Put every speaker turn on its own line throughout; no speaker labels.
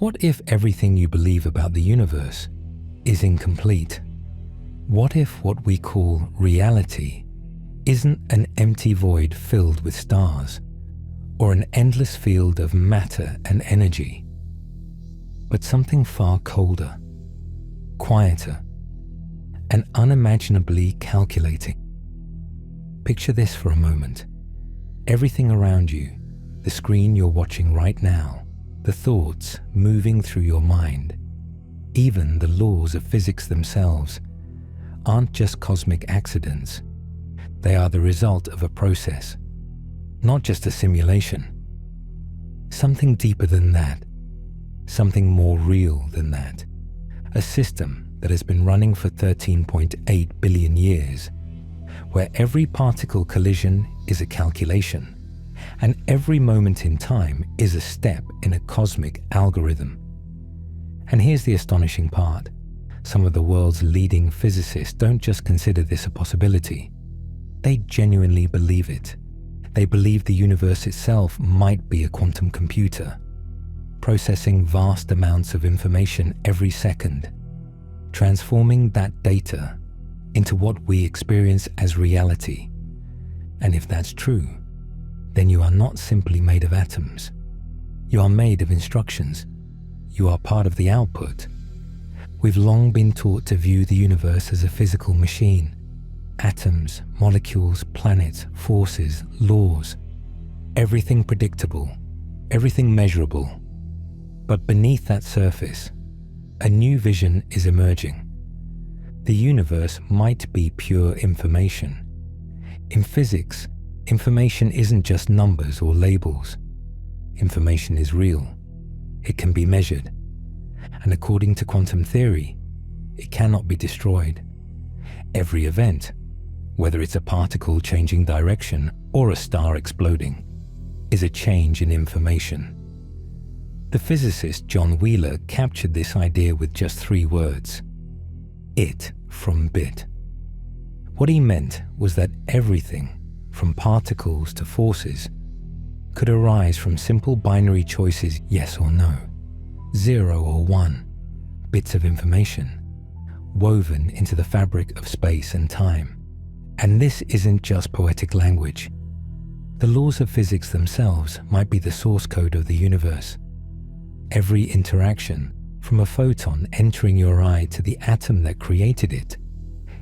What if everything you believe about the universe is incomplete? What if what we call reality isn't an empty void filled with stars, or an endless field of matter and energy, but something far colder, quieter, and unimaginably calculating? Picture this for a moment. Everything around you, the screen you're watching right now, the thoughts moving through your mind, even the laws of physics themselves, aren't just cosmic accidents. They are the result of a process, not just a simulation. Something deeper than that, something more real than that. A system that has been running for 13.8 billion years, where every particle collision is a calculation, and every moment in time is a step in a cosmic algorithm. And here's the astonishing part. Some of the world's leading physicists don't just consider this a possibility. They genuinely believe it. They believe the universe itself might be a quantum computer, processing vast amounts of information every second, transforming that data into what we experience as reality. And if that's true, then you are not simply made of atoms. You are made of instructions. You are part of the output. We've long been taught to view the universe as a physical machine. Atoms, molecules, planets, forces, laws. Everything predictable, everything measurable. But beneath that surface, a new vision is emerging. The universe might be pure information. In physics, information isn't just numbers or labels. Information is real. It can be measured. And according to quantum theory, it cannot be destroyed. Every event, whether it's a particle changing direction or a star exploding, is a change in information. The physicist John Wheeler captured this idea with just 3 words: it from bit. What he meant was that everything, from particles to forces, could arise from simple binary choices, yes or no, 0 or 1, bits of information, woven into the fabric of space and time. And this isn't just poetic language. The laws of physics themselves might be the source code of the universe. Every interaction, from a photon entering your eye to the atom that created it,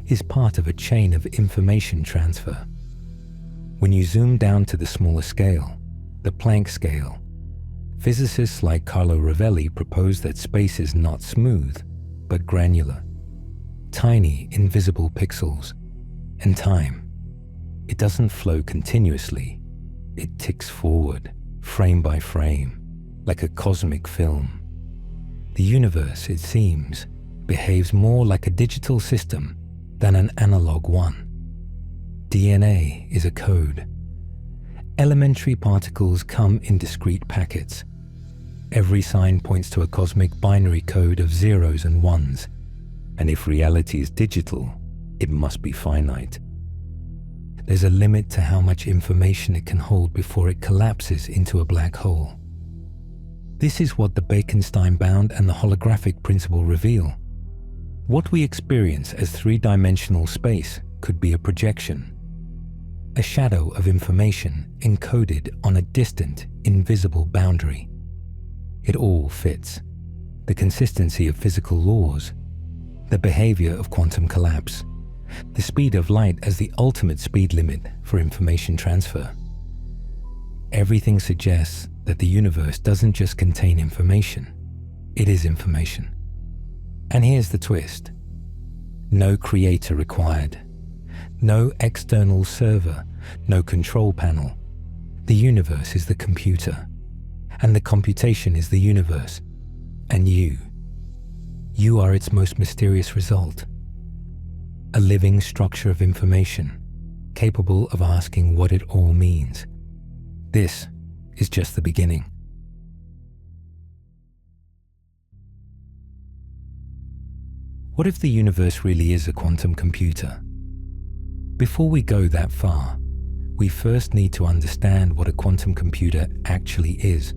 is part of a chain of information transfer. When you zoom down to the smaller scale, the Planck scale, physicists like Carlo Rovelli propose that space is not smooth, but granular. Tiny, invisible pixels. And time, it doesn't flow continuously. It ticks forward, frame by frame, like a cosmic film. The universe, it seems, behaves more like a digital system than an analog one. DNA is a code. Elementary particles come in discrete packets. Every sign points to a cosmic binary code of zeros and ones. And if reality is digital, it must be finite. There's a limit to how much information it can hold before it collapses into a black hole. This is what the Bekenstein bound and the holographic principle reveal. What we experience as 3-dimensional space could be a projection, a shadow of information encoded on a distant, invisible boundary. It all fits. The consistency of physical laws, the behavior of quantum collapse, the speed of light as the ultimate speed limit for information transfer. Everything suggests that the universe doesn't just contain information, it is information. And here's the twist. No creator required. No external server, no control panel. The universe is the computer, and the computation is the universe, and you are its most mysterious result. A living structure of information, capable of asking what it all means. This is just the beginning. What if the universe really is a quantum computer? Before we go that far, we first need to understand what a quantum computer actually is.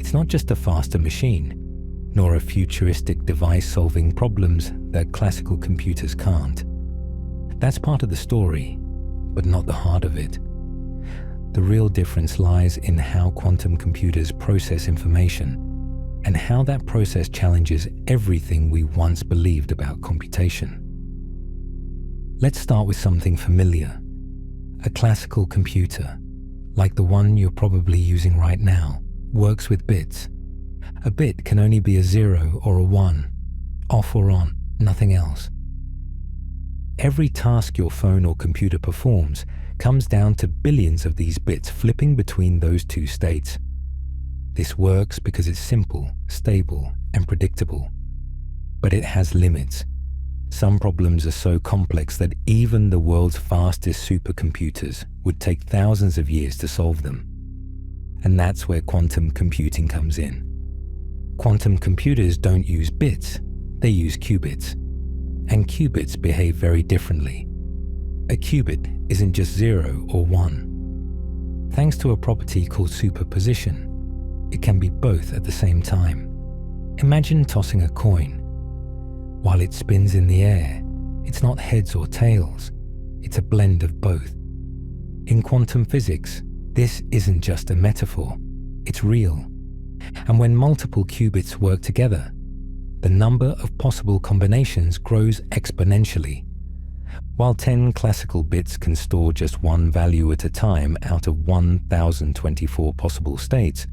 It's not just a faster machine, nor a futuristic device solving problems that classical computers can't. That's part of the story, but not the heart of it. The real difference lies in how quantum computers process information and how that process challenges everything we once believed about computation. Let's start with something familiar. A classical computer, like the one you're probably using right now, works with bits. A bit can only be a 0 or a 1, off or on, nothing else. Every task your phone or computer performs comes down to billions of these bits flipping between those two states. This works because it's simple, stable, and predictable. But it has limits. Some problems are so complex that even the world's fastest supercomputers would take thousands of years to solve them. And that's where quantum computing comes in. Quantum computers don't use bits, they use qubits. And qubits behave very differently. A qubit isn't just 0 or 1. Thanks to a property called superposition, it can be both at the same time. Imagine tossing a coin. While it spins in the air, it's not heads or tails, it's a blend of both. In quantum physics, this isn't just a metaphor, it's real. And when multiple qubits work together, the number of possible combinations grows exponentially. While 10 classical bits can store just one value at a time out of 1,024 possible states,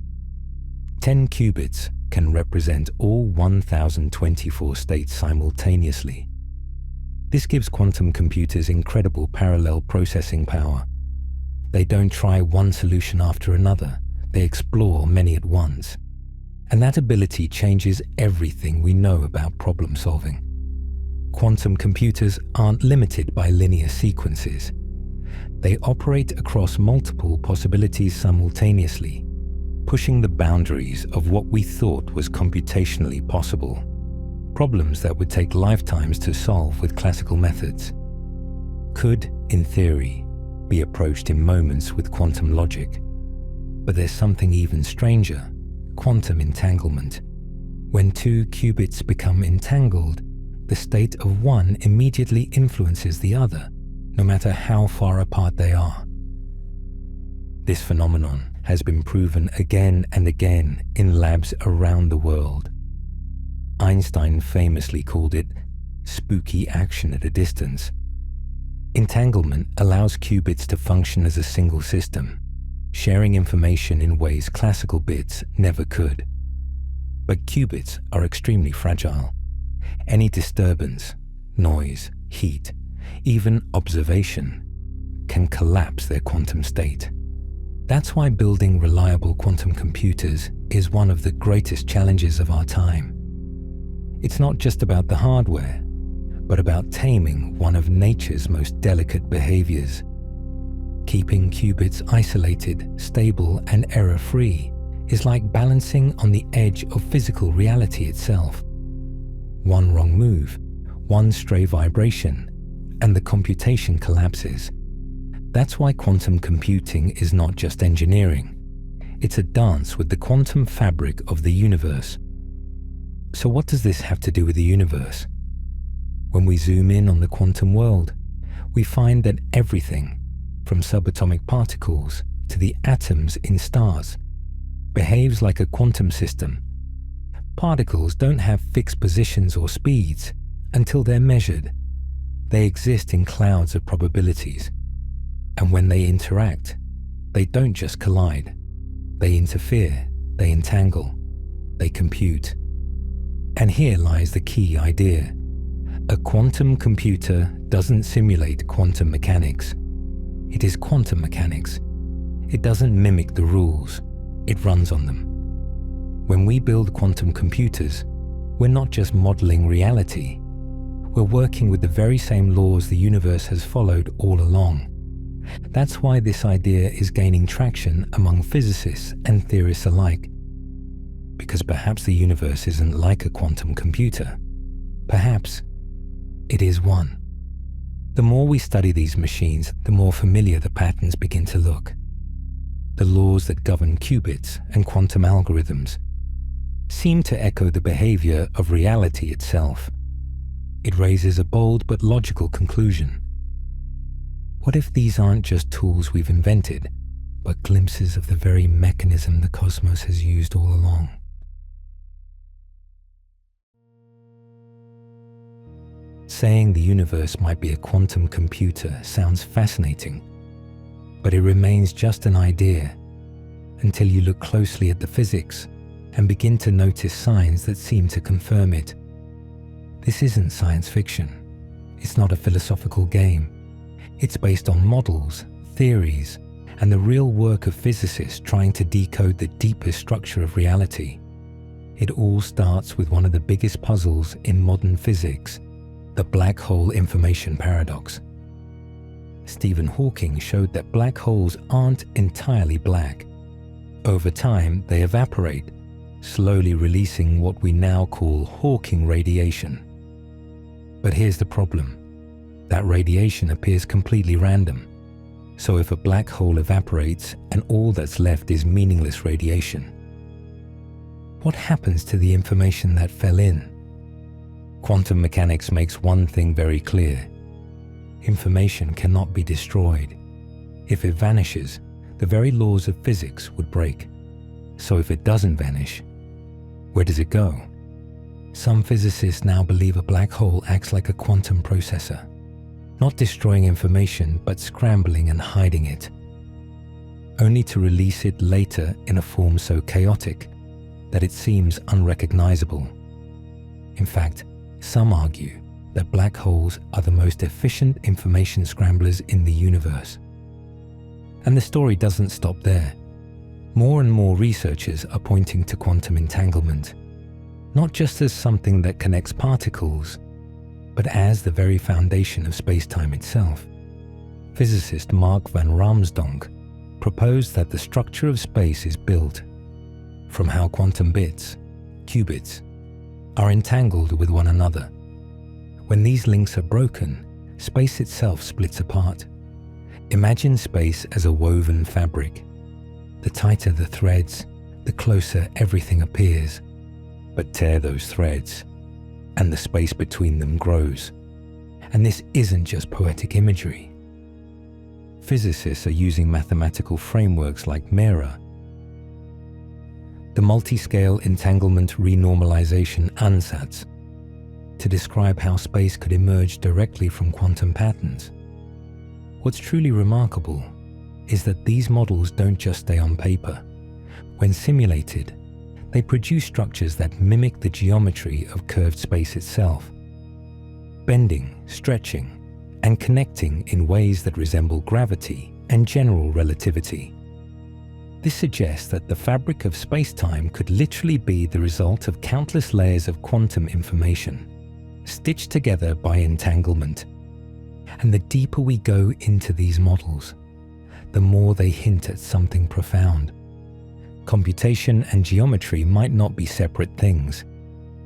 10 qubits can represent all 1,024 states simultaneously. This gives quantum computers incredible parallel processing power. They don't try one solution after another, they explore many at once. And that ability changes everything we know about problem solving. Quantum computers aren't limited by linear sequences. They operate across multiple possibilities simultaneously, pushing the boundaries of what we thought was computationally possible. Problems that would take lifetimes to solve with classical methods could, in theory, be approached in moments with quantum logic. But there's something even stranger: quantum entanglement. When two qubits become entangled, the state of one immediately influences the other, no matter how far apart they are. This phenomenon has been proven again and again in labs around the world. Einstein famously called it spooky action at a distance. Entanglement allows qubits to function as a single system, sharing information in ways classical bits never could. But qubits are extremely fragile. Any disturbance, noise, heat, even observation can collapse their quantum state. That's why building reliable quantum computers is one of the greatest challenges of our time. It's not just about the hardware, but about taming one of nature's most delicate behaviors. Keeping qubits isolated, stable, and error-free is like balancing on the edge of physical reality itself. One wrong move, one stray vibration, and the computation collapses. That's why quantum computing is not just engineering. It's a dance with the quantum fabric of the universe. So what does this have to do with the universe? When we zoom in on the quantum world, we find that everything, from subatomic particles to the atoms in stars, behaves like a quantum system. Particles don't have fixed positions or speeds until they're measured. They exist in clouds of probabilities. And when they interact, they don't just collide. They interfere, they entangle, they compute. And here lies the key idea. A quantum computer doesn't simulate quantum mechanics. It is quantum mechanics. It doesn't mimic the rules, it runs on them. When we build quantum computers, we're not just modeling reality. We're working with the very same laws the universe has followed all along. That's why this idea is gaining traction among physicists and theorists alike. Because perhaps the universe isn't like a quantum computer. Perhaps it is one. The more we study these machines, the more familiar the patterns begin to look. the laws that govern qubits and quantum algorithms, seem to echo the behavior of reality itself. It raises a bold but logical conclusion. What if these aren't just tools we've invented, but glimpses of the very mechanism the cosmos has used all along? Saying the universe might be a quantum computer sounds fascinating, but it remains just an idea until you look closely at the physics and begin to notice signs that seem to confirm it. This isn't science fiction. It's not a philosophical game. It's based on models, theories, and the real work of physicists trying to decode the deepest structure of reality. It all starts with one of the biggest puzzles in modern physics, the black hole information paradox. Stephen Hawking showed that black holes aren't entirely black. Over time, they evaporate, slowly releasing what we now call Hawking radiation. But here's the problem. That radiation appears completely random. So if a black hole evaporates and all that's left is meaningless radiation, what happens to the information that fell in? Quantum mechanics makes one thing very clear. Information cannot be destroyed. If it vanishes, the very laws of physics would break. So if it doesn't vanish, where does it go? Some physicists now believe a black hole acts like a quantum processor, not destroying information but scrambling and hiding it, only to release it later in a form so chaotic that it seems unrecognizable. In fact, some argue that black holes are the most efficient information scramblers in the universe. And the story doesn't stop there. More and more researchers are pointing to quantum entanglement, not just as something that connects particles, but as the very foundation of space-time itself. Physicist Mark van Ramsdonk proposed that the structure of space is built from how quantum bits, qubits, are entangled with one another. When these links are broken, space itself splits apart. Imagine space as a woven fabric. The tighter the threads, the closer everything appears. But tear those threads, and the space between them grows. And this isn't just poetic imagery. Physicists are using mathematical frameworks like MERA, the multi-scale entanglement renormalization ansatz, to describe how space could emerge directly from quantum patterns. What's truly remarkable is that these models don't just stay on paper. When simulated, they produce structures that mimic the geometry of curved space itself, bending, stretching, and connecting in ways that resemble gravity and general relativity. This suggests that the fabric of space-time could literally be the result of countless layers of quantum information, stitched together by entanglement. And the deeper we go into these models, the more they hint at something profound. Computation and geometry might not be separate things.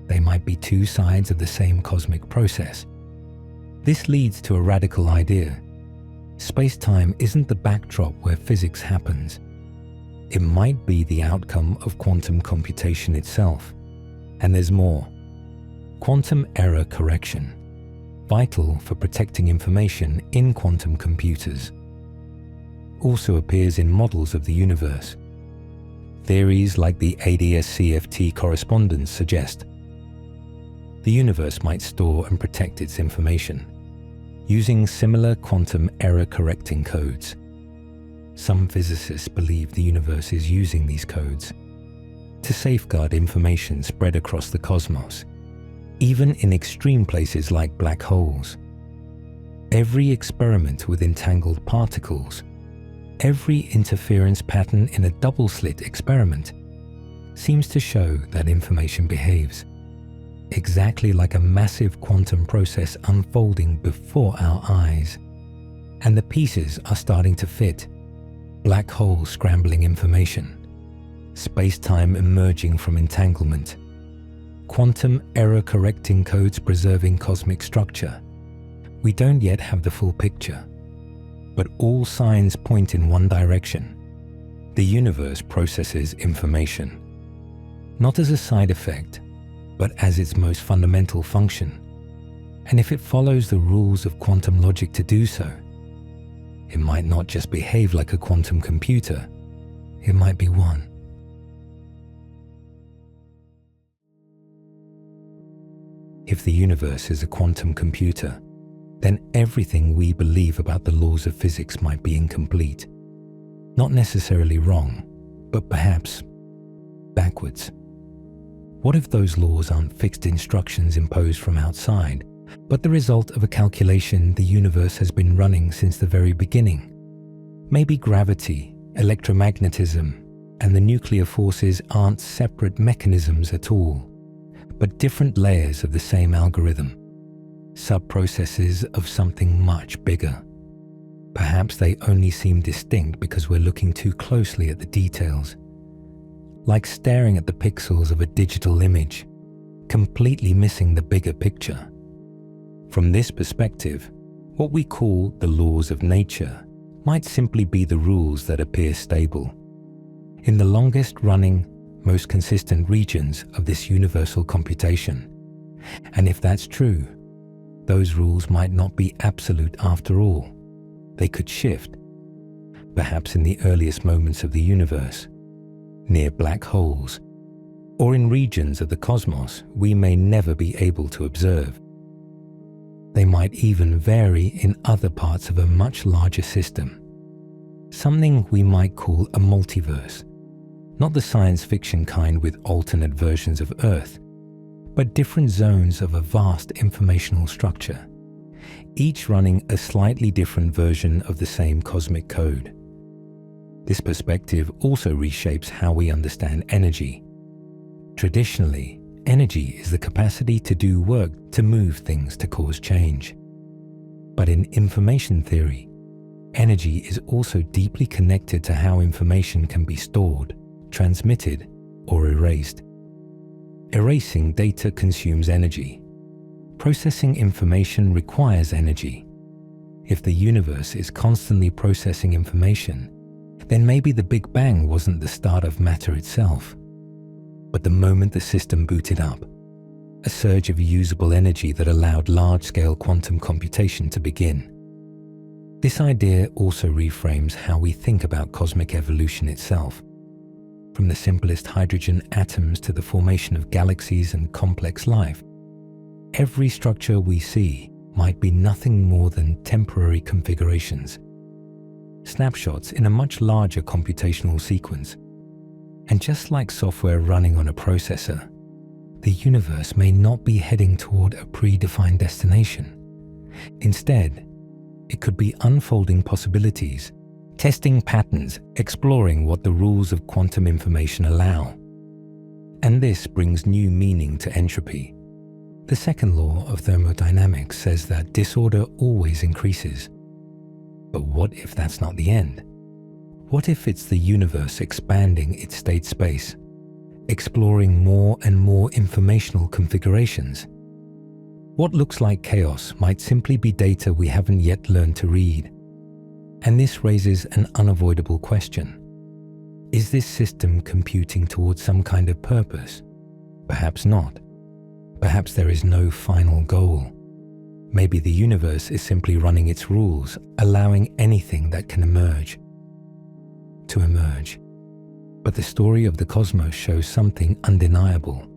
They might be two sides of the same cosmic process. This leads to a radical idea. Space-time isn't the backdrop where physics happens. It might be the outcome of quantum computation itself. And there's more. Quantum error correction, vital for protecting information in quantum computers, also appears in models of the universe. Theories like the ADS-CFT correspondence suggest the universe might store and protect its information using similar quantum error correcting codes. Some physicists believe the universe is using these codes to safeguard information spread across the cosmos, even in extreme places like black holes. Every experiment with entangled particles, every interference pattern in a double-slit experiment seems to show that information behaves exactly like a massive quantum process unfolding before our eyes. And the pieces are starting to fit. Black holes scrambling information, space-time emerging from entanglement, quantum error-correcting codes preserving cosmic structure. We don't yet have the full picture, but all signs point in one direction. The universe processes information, not as a side effect, but as its most fundamental function. And if it follows the rules of quantum logic to do so, it might not just behave like a quantum computer, it might be one. If the universe is a quantum computer, then everything we believe about the laws of physics might be incomplete. Not necessarily wrong, but perhaps backwards. What if those laws aren't fixed instructions imposed from outside, but the result of a calculation the universe has been running since the very beginning? Maybe gravity, electromagnetism, and the nuclear forces aren't separate mechanisms at all, but different layers of the same algorithm, sub-processes of something much bigger. Perhaps they only seem distinct because we're looking too closely at the details, like staring at the pixels of a digital image, completely missing the bigger picture. From this perspective, what we call the laws of nature might simply be the rules that appear stable in the longest-running, most consistent regions of this universal computation. And if that's true, those rules might not be absolute after all. They could shift, perhaps in the earliest moments of the universe, near black holes, or in regions of the cosmos we may never be able to observe. They might even vary in other parts of a much larger system, something we might call a multiverse, not the science fiction kind with alternate versions of Earth, but different zones of a vast informational structure, each running a slightly different version of the same cosmic code. This perspective also reshapes how we understand energy. Traditionally, energy is the capacity to do work, to move things, to cause change. But in information theory, energy is also deeply connected to how information can be stored, transmitted, or erased. Erasing data consumes energy. Processing information requires energy. If the universe is constantly processing information, then maybe the Big Bang wasn't the start of matter itself, but the moment the system booted up, a surge of usable energy that allowed large-scale quantum computation to begin. This idea also reframes how we think about cosmic evolution itself. From the simplest hydrogen atoms to the formation of galaxies and complex life, every structure we see might be nothing more than temporary configurations, snapshots in a much larger computational sequence. And just like software running on a processor, the universe may not be heading toward a predefined destination. Instead, it could be unfolding possibilities, testing patterns, exploring what the rules of quantum information allow. And this brings new meaning to entropy. The second law of thermodynamics says that disorder always increases. But what if that's not the end? What if it's the universe expanding its state space, exploring more and more informational configurations? What looks like chaos might simply be data we haven't yet learned to read. And this raises an unavoidable question. Is this system computing towards some kind of purpose? Perhaps not. Perhaps there is no final goal. Maybe the universe is simply running its rules, allowing anything that can emerge to emerge. But the story of the cosmos shows something undeniable.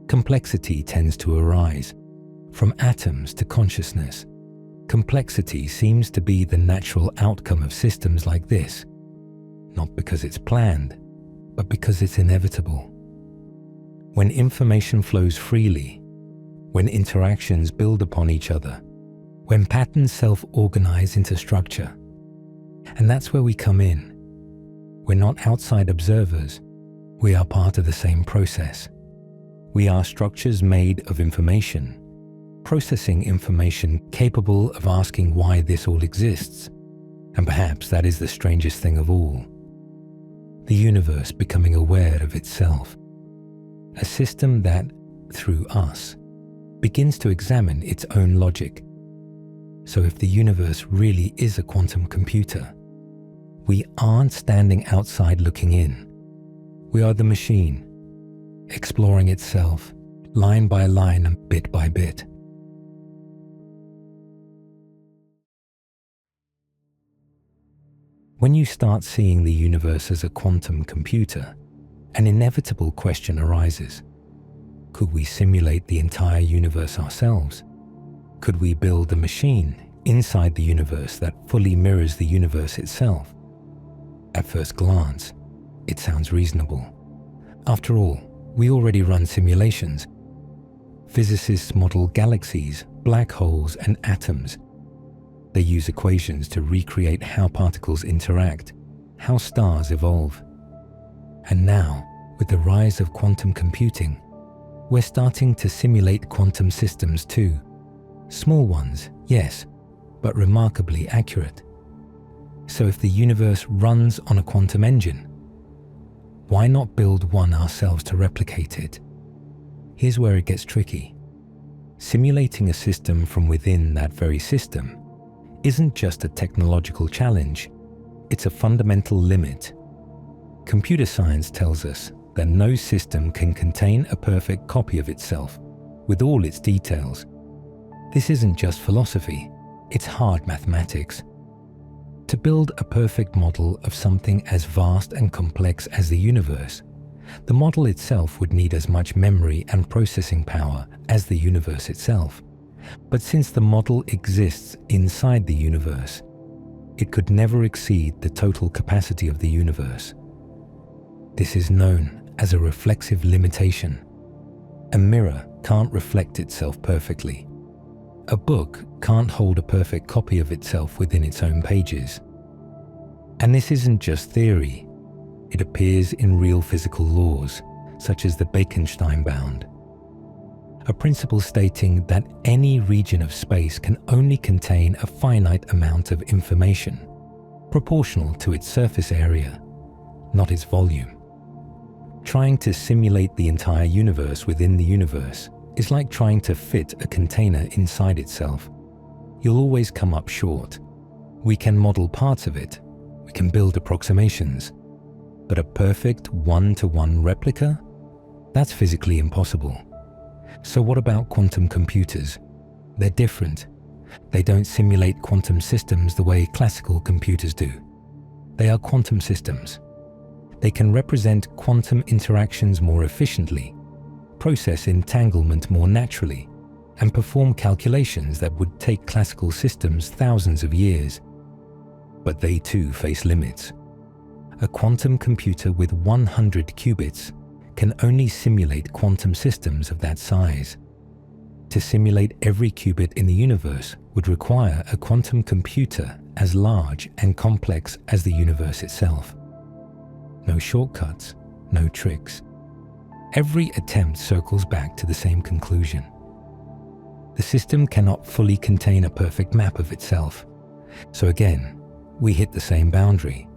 Complexity tends to arise. From atoms to consciousness, complexity seems to be the natural outcome of systems like this, not because it's planned, but because it's inevitable. When information flows freely, when interactions build upon each other, when patterns self-organize into structure. And that's where we come in. We're not outside observers. We are part of the same process. We are structures made of information, processing information capable of asking why this all exists. And perhaps that is the strangest thing of all. The universe becoming aware of itself. A system that, through us, begins to examine its own logic. So if the universe really is a quantum computer, We aren't standing outside looking in. We are the machine, exploring itself, line by line and bit by bit. When you start seeing the universe as a quantum computer, an inevitable question arises. Could we simulate the entire universe ourselves? Could we build a machine inside the universe that fully mirrors the universe itself? At first glance, it sounds reasonable. After all, we already run simulations. Physicists model galaxies, black holes, and atoms. They use equations to recreate how particles interact, how stars evolve. And now, with the rise of quantum computing, we're starting to simulate quantum systems too. Small ones, yes, but remarkably accurate. So if the universe runs on a quantum engine, why not build one ourselves to replicate it? Here's where it gets tricky. Simulating a system from within that very system isn't just a technological challenge, it's a fundamental limit. Computer science tells us that no system can contain a perfect copy of itself, with all its details. This isn't just philosophy, it's hard mathematics. To build a perfect model of something as vast and complex as the universe, the model itself would need as much memory and processing power as the universe itself. But since the model exists inside the universe, it could never exceed the total capacity of the universe. This is known as a reflexive limitation. A mirror can't reflect itself perfectly. A book can't hold a perfect copy of itself within its own pages. And this isn't just theory. It appears in real physical laws, such as the Bekenstein bound, a principle stating that any region of space can only contain a finite amount of information, proportional to its surface area, not its volume. Trying to simulate the entire universe within the universe is like trying to fit a container inside itself. You'll always come up short. We can model parts of it, we can build approximations, but a perfect one-to-one replica? That's physically impossible. So what about quantum computers? They're different. They don't simulate quantum systems the way classical computers do. They are quantum systems. They can represent quantum interactions more efficiently, process entanglement more naturally, and perform calculations that would take classical systems thousands of years. But they too face limits. A quantum computer with 100 qubits can only simulate quantum systems of that size. To simulate every qubit in the universe would require a quantum computer as large and complex as the universe itself. No shortcuts, no tricks. Every attempt circles back to the same conclusion. The system cannot fully contain a perfect map of itself. So again, we hit the same boundary.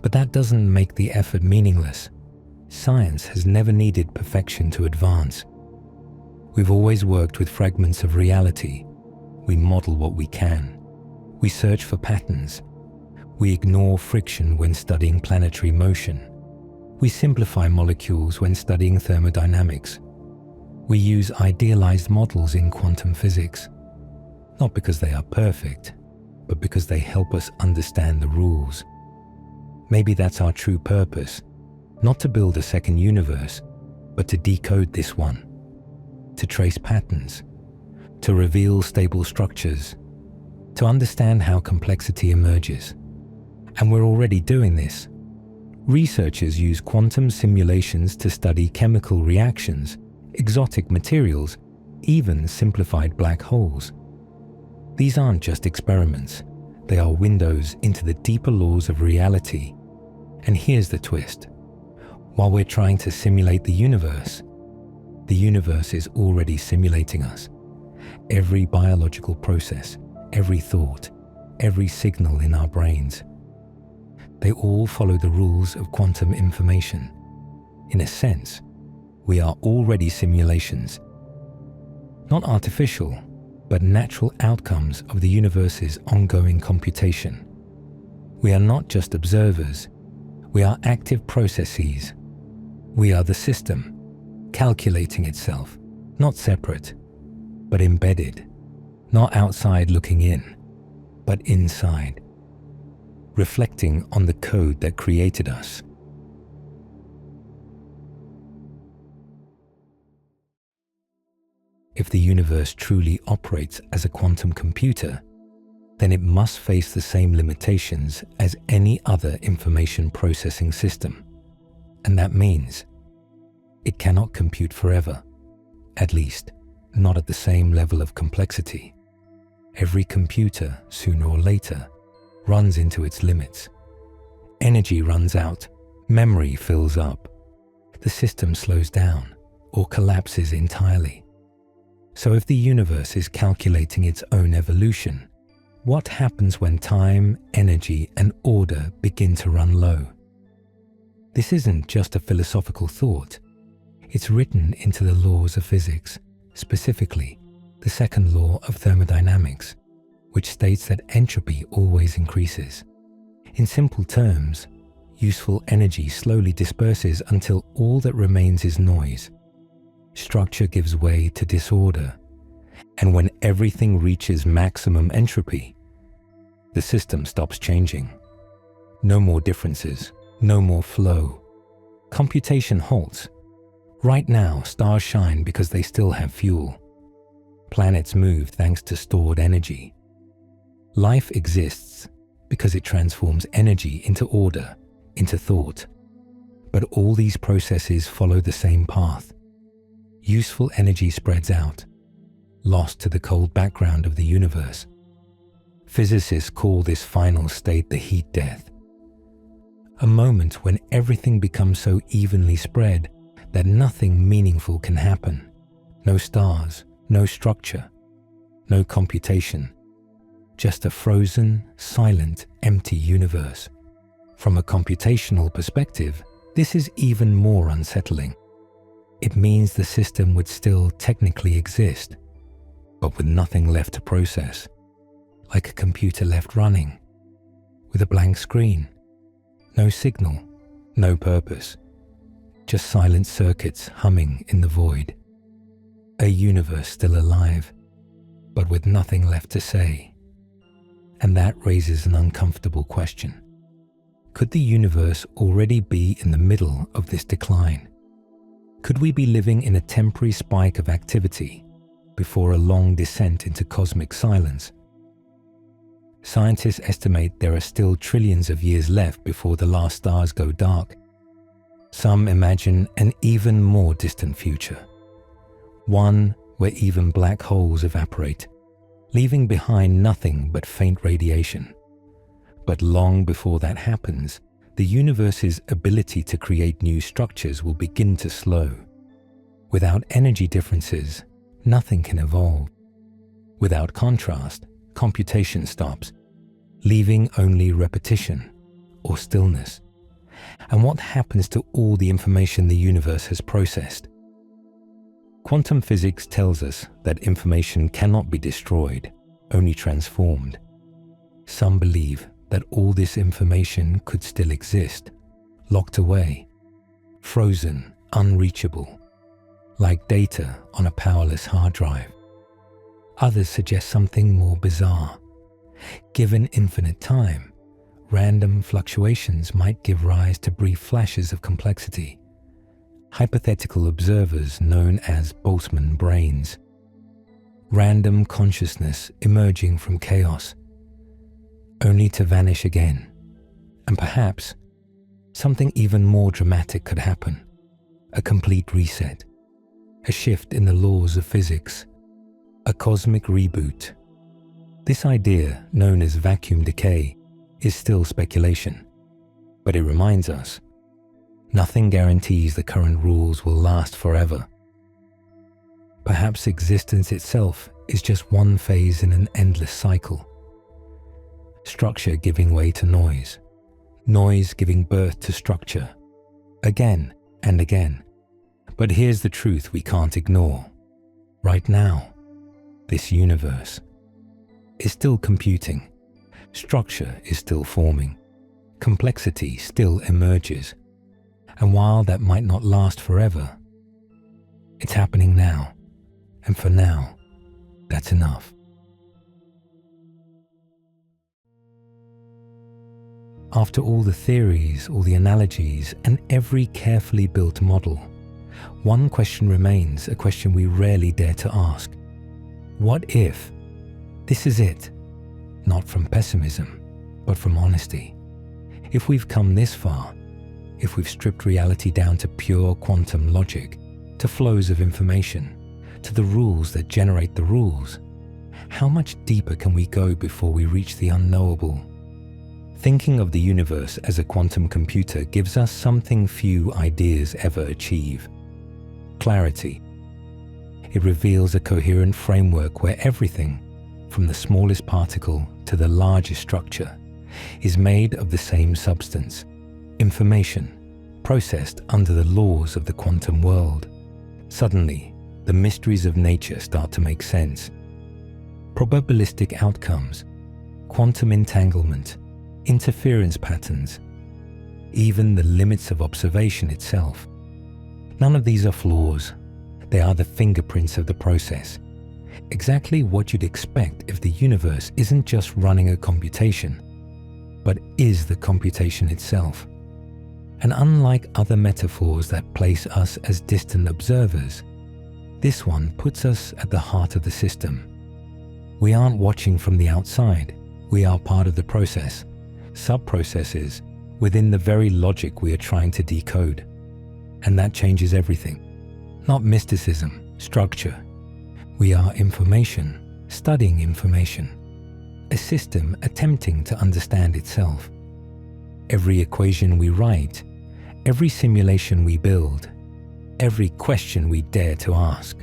But that doesn't make the effort meaningless. Science has never needed perfection to advance. We've always worked with fragments of reality. We model what we can. We search for patterns. We ignore friction when studying planetary motion. We simplify molecules when studying thermodynamics. We use idealized models in quantum physics, not because they are perfect, but because they help us understand the rules. Maybe that's our true purpose, not to build a second universe, but to decode this one, to trace patterns, to reveal stable structures, to understand how complexity emerges. And we're already doing this. Researchers use quantum simulations to study chemical reactions, exotic materials, even simplified black holes. These aren't just experiments, they are windows into the deeper laws of reality. And here's the twist. While we're trying to simulate the universe is already simulating us. Every biological process, every thought, every signal in our brains. They all follow the rules of quantum information. In a sense, we are already simulations. Not artificial, but natural outcomes of the universe's ongoing computation. We are not just observers, we are active processes. We are the system, calculating itself, not separate, but embedded, not outside looking in, but inside, reflecting on the code that created us. If the universe truly operates as a quantum computer, then it must face the same limitations as any other information processing system. And that means it cannot compute forever, at least not at the same level of complexity. Every computer, sooner or later, runs into its limits. Energy runs out, memory fills up, the system slows down or collapses entirely. So if the universe is calculating its own evolution, what happens when time, energy, and order begin to run low? This isn't just a philosophical thought. It's written into the laws of physics, specifically the second law of thermodynamics, which states that entropy always increases. In simple terms, useful energy slowly disperses until all that remains is noise. Structure gives way to disorder, and when everything reaches maximum entropy, the system stops changing. No more differences, no more flow. Computation halts. Right now, stars shine because they still have fuel. Planets move thanks to stored energy. Life exists because it transforms energy into order, into thought. But all these processes follow the same path. Useful energy spreads out, lost to the cold background of the universe. Physicists call this final state the heat death. A moment when everything becomes so evenly spread that nothing meaningful can happen. No stars, no structure, no computation. Just a frozen, silent, empty universe. From a computational perspective, this is even more unsettling. It means the system would still technically exist, but with nothing left to process, like a computer left running, with a blank screen, no signal, no purpose, just silent circuits humming in the void. A universe still alive, but with nothing left to say. And that raises an uncomfortable question. Could the universe already be in the middle of this decline? Could we be living in a temporary spike of activity before a long descent into cosmic silence? Scientists estimate there are still trillions of years left before the last stars go dark. Some imagine an even more distant future, one where even black holes evaporate, leaving behind nothing but faint radiation. But long before that happens, the universe's ability to create new structures will begin to slow. Without energy differences, nothing can evolve. Without contrast, computation stops, leaving only repetition or stillness. And what happens to all the information the universe has processed? Quantum physics tells us that information cannot be destroyed, only transformed. Some believe that all this information could still exist, locked away, frozen, unreachable, like data on a powerless hard drive. Others suggest something more bizarre. Given infinite time, random fluctuations might give rise to brief flashes of complexity. Hypothetical observers known as Boltzmann brains. Random consciousness emerging from chaos, only to vanish again. And perhaps something even more dramatic could happen. A complete reset, a shift in the laws of physics, a cosmic reboot. This idea, known as vacuum decay, is still speculation, but it reminds us, nothing guarantees the current rules will last forever. Perhaps existence itself is just one phase in an endless cycle. Structure giving way to noise, noise giving birth to structure, again and again. But here's the truth we can't ignore. Right now, this universe is still computing, structure is still forming, complexity still emerges. And while that might not last forever, it's happening now. And for now, that's enough. After all the theories, all the analogies, and every carefully built model, one question remains, a question we rarely dare to ask. What if this is it? Not from pessimism, but from honesty. If we've come this far, if we've stripped reality down to pure quantum logic, to flows of information, to the rules that generate the rules, how much deeper can we go before we reach the unknowable? Thinking of the universe as a quantum computer gives us something few ideas ever achieve: clarity. It reveals a coherent framework where everything, from the smallest particle to the largest structure, is made of the same substance, information, processed under the laws of the quantum world. Suddenly, the mysteries of nature start to make sense. Probabilistic outcomes, quantum entanglement, interference patterns, even the limits of observation itself. None of these are flaws. They are the fingerprints of the process. Exactly what you'd expect if the universe isn't just running a computation, but is the computation itself. And unlike other metaphors that place us as distant observers, this one puts us at the heart of the system. We aren't watching from the outside. We are part of the process, sub-processes within the very logic we are trying to decode. And that changes everything. Not mysticism, structure. We are information, studying information. A system attempting to understand itself. Every equation we write, every simulation we build, every question we dare to ask.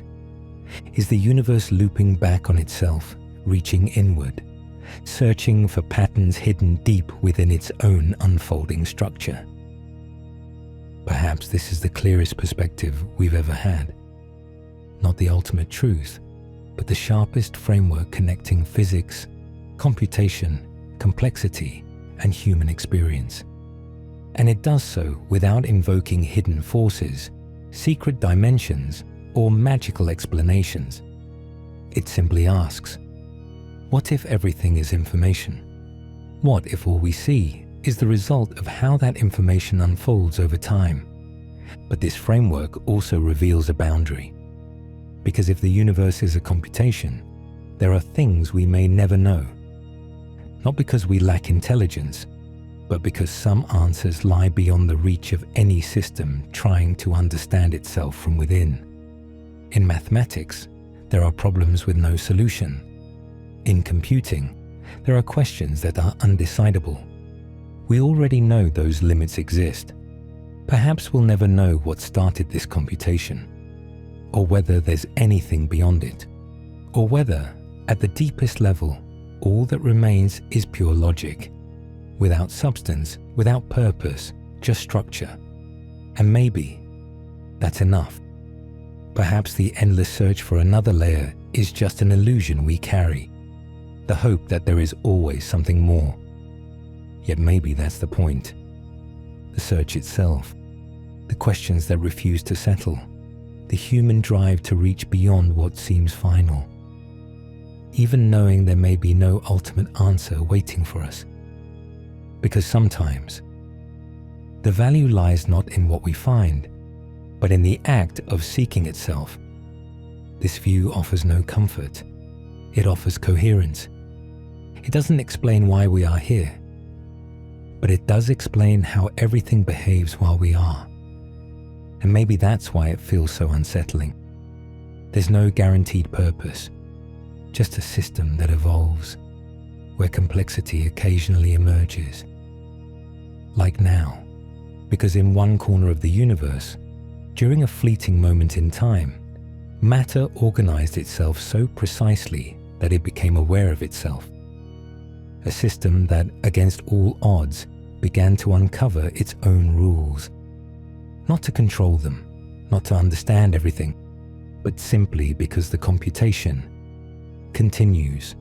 Is the universe looping back on itself, reaching inward, searching for patterns hidden deep within its own unfolding structure? Perhaps this is the clearest perspective we've ever had. Not the ultimate truth, but the sharpest framework connecting physics, computation, complexity, and human experience. And it does so without invoking hidden forces, secret dimensions, or magical explanations. It simply asks, what if everything is information? What if all we see is the result of how that information unfolds over time? But this framework also reveals a boundary. Because if the universe is a computation, there are things we may never know. Not because we lack intelligence, but because some answers lie beyond the reach of any system trying to understand itself from within. In mathematics, there are problems with no solution. In computing, there are questions that are undecidable. We already know those limits exist. Perhaps we'll never know what started this computation, or whether there's anything beyond it, or whether, at the deepest level, all that remains is pure logic, without substance, without purpose, just structure. And maybe that's enough. Perhaps the endless search for another layer is just an illusion we carry, the hope that there is always something more. Yet maybe that's the point. The search itself, the questions that refuse to settle, the human drive to reach beyond what seems final, even knowing there may be no ultimate answer waiting for us. Because sometimes, the value lies not in what we find, but in the act of seeking itself. This view offers no comfort. It offers coherence. It doesn't explain why we are here, but it does explain how everything behaves while we are. And maybe that's why it feels so unsettling. There's no guaranteed purpose, just a system that evolves, where complexity occasionally emerges. Like now, because in one corner of the universe, during a fleeting moment in time, matter organized itself so precisely that it became aware of itself. A system that, against all odds, began to uncover its own rules. Not to control them, not to understand everything, but simply because the computation continues.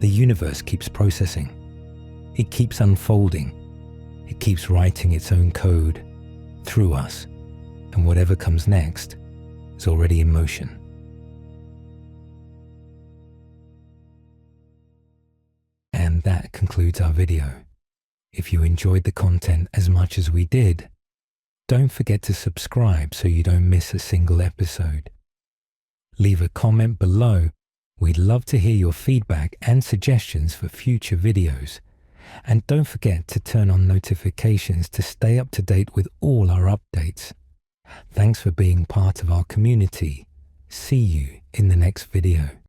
The universe keeps processing. It keeps unfolding. It keeps writing its own code through us, and whatever comes next is already in motion. And that concludes our video. If you enjoyed the content as much as we did, don't forget to subscribe so you don't miss a single episode. Leave a comment below. We'd love to hear your feedback and suggestions for future videos. And don't forget to turn on notifications to stay up to date with all our updates. Thanks for being part of our community. See you in the next video.